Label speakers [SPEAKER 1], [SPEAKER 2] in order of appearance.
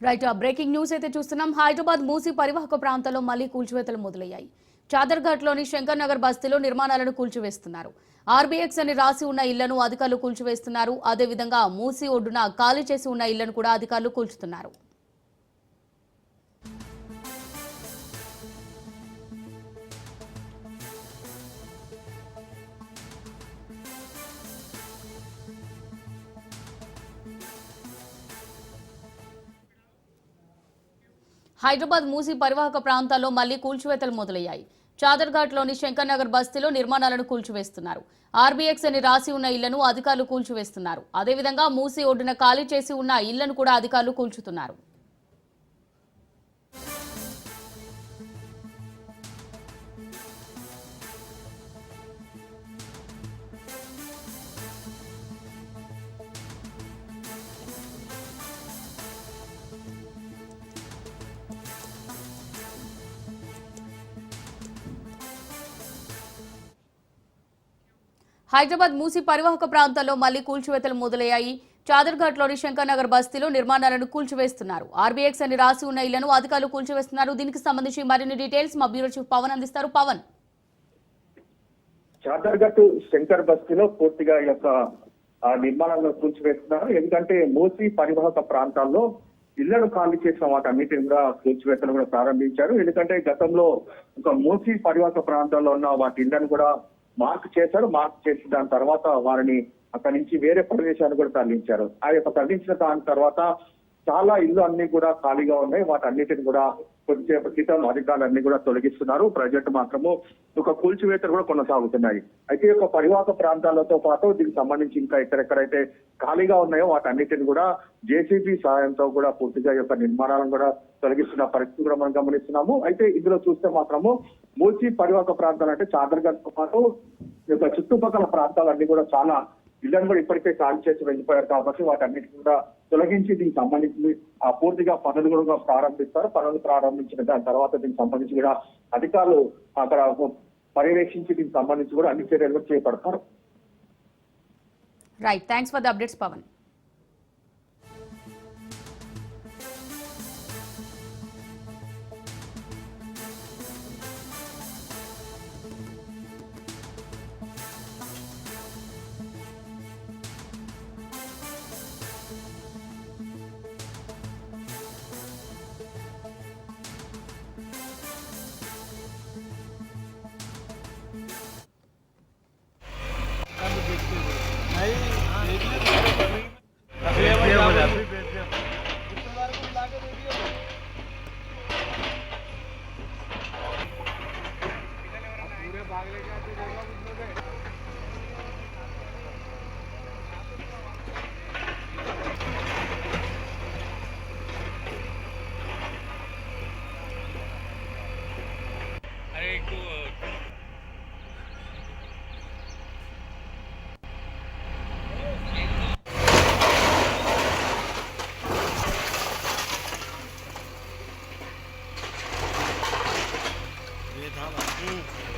[SPEAKER 1] Right breaking news అయితే చూస్తున్నాం. హైదరాబాద్ మూసీ పరివాహక ప్రాంతంలో మళ్లీ కూల్చివేతలు మొదలయ్యాయి. చాదర్ఘాట్లోని శంకర్ నగర్ బస్తీలో నిర్మాణాలను కూల్చివేస్తున్నారు. ఆర్బీఎక్స్ అని రాసి ఉన్న ఇళ్లను అధికారులు కూల్చివేస్తున్నారు. అదేవిధంగా మూసీ ఒడ్డున ఖాళీ చేసి ఉన్న ఇళ్లను కూడా అధికారులు కూల్చుతున్నారు. హైదరాబాద్ మూసీ పరివాహక ప్రాంతాల్లో మళ్లీ కూల్చివేతలు మొదలయ్యాయి. చాదర్ఘాట్లోని శంకర్ నగర్ బస్తీలో నిర్మాణాలను కూల్చివేస్తున్నారు. ఆర్బీఎక్స్ అని రాసి ఉన్న ఇళ్లను అధికారులు కూల్చివేస్తున్నారు. అదేవిధంగా మూసీ ఒడ్డున ఖాళీ చేసి ఉన్న ఇళ్లను కూడా అధికారులు కూల్చుతున్నారు. హైదరాబాద్ మూసీ పరివాహక ప్రాంతాల్లో మళ్లీ కూల్చివేతలు మొదలయ్యాయి. చాదర్ఘాట్లోని శంకర్ నగర్ బస్తీలో నిర్మాణాలను కూల్చివేస్తున్నారు. ఆర్బీఎక్స్ అని రాసి ఉన్న ఇళ్లను అధికారులు కూల్చివేస్తున్నారు. దీనికి సంబంధించి మరిన్ని డీటెయిల్స్ మా బ్యూరో చీఫ్ పవన్ అందిస్తారు. పవన్,
[SPEAKER 2] చాదర్ఘాట్ శంకర్ బస్తీలో పూర్తిగా ఈ యొక్క నిర్మాణాలను కూల్చివేస్తున్నారు. ఎందుకంటే మూసీ పరివాహక ప్రాంతాల్లో ఇళ్లను ఖాళీ చేసిన వాటన్నిటిని కూడా కూల్చివేతలు కూడా ప్రారంభించారు. ఎందుకంటే గతంలో ఒక మూసీ పరివాహక ప్రాంతాల్లో ఉన్న వాటి ఇళ్లను కూడా మార్క్ చేశారు. మార్క్ చేసి దాని తర్వాత వారిని అక్కడి నుంచి వేరే ప్రదేశాన్ని కూడా తరలించారు. ఆ యొక్క తరలించిన దాని తర్వాత చాలా ఇల్లు అన్ని కూడా ఖాళీగా ఉన్నాయి. వాటన్నిటిని కూడా కొద్దిసేపు క్రితం అధికారులన్నీ కూడా తొలగిస్తున్నారు. ప్రజెంట్ మాత్రము ఒక కూల్చివేతలు కూడా కొనసాగుతున్నాయి. అయితే ఒక పరివాహక ప్రాంతాలతో పాటు దీనికి సంబంధించి ఇంకా ఎక్కడెక్కడైతే ఖాళీగా ఉన్నాయో వాటన్నిటిని కూడా జేసీబీ సహాయంతో కూడా పూర్తిగా యొక్క నిర్మాణాలను కూడా తొలగిస్తున్న పరిస్థితి కూడా మనం గమనిస్తున్నాము. అయితే ఇందులో చూస్తే మాత్రము మూసీ పరివాహక ప్రాంతాలు అంటే చాదర్ఘాట్ తో పాటు యొక్క చుట్టుపక్కల ప్రాంతాలన్నీ కూడా చాలా ఇళ్లను కూడా ఇప్పటికే ఖాళీ చేసి వెళ్ళిపోయారు. కాబట్టి వాటన్నిటిని కూడా తొలగించి దీనికి సంబంధించి ఆ పూర్తిగా పనులు కూడా ప్రారంభిస్తారు. పనులు ప్రారంభించిన దాని తర్వాత దీనికి సంబంధించి కూడా అధికారులు అక్కడ పర్యవేక్షించి దీనికి సంబంధించి కూడా అన్ని చర్యలు కూడా చేపడతారు.
[SPEAKER 1] Right, thanks for the updates Pavan.
[SPEAKER 3] ये था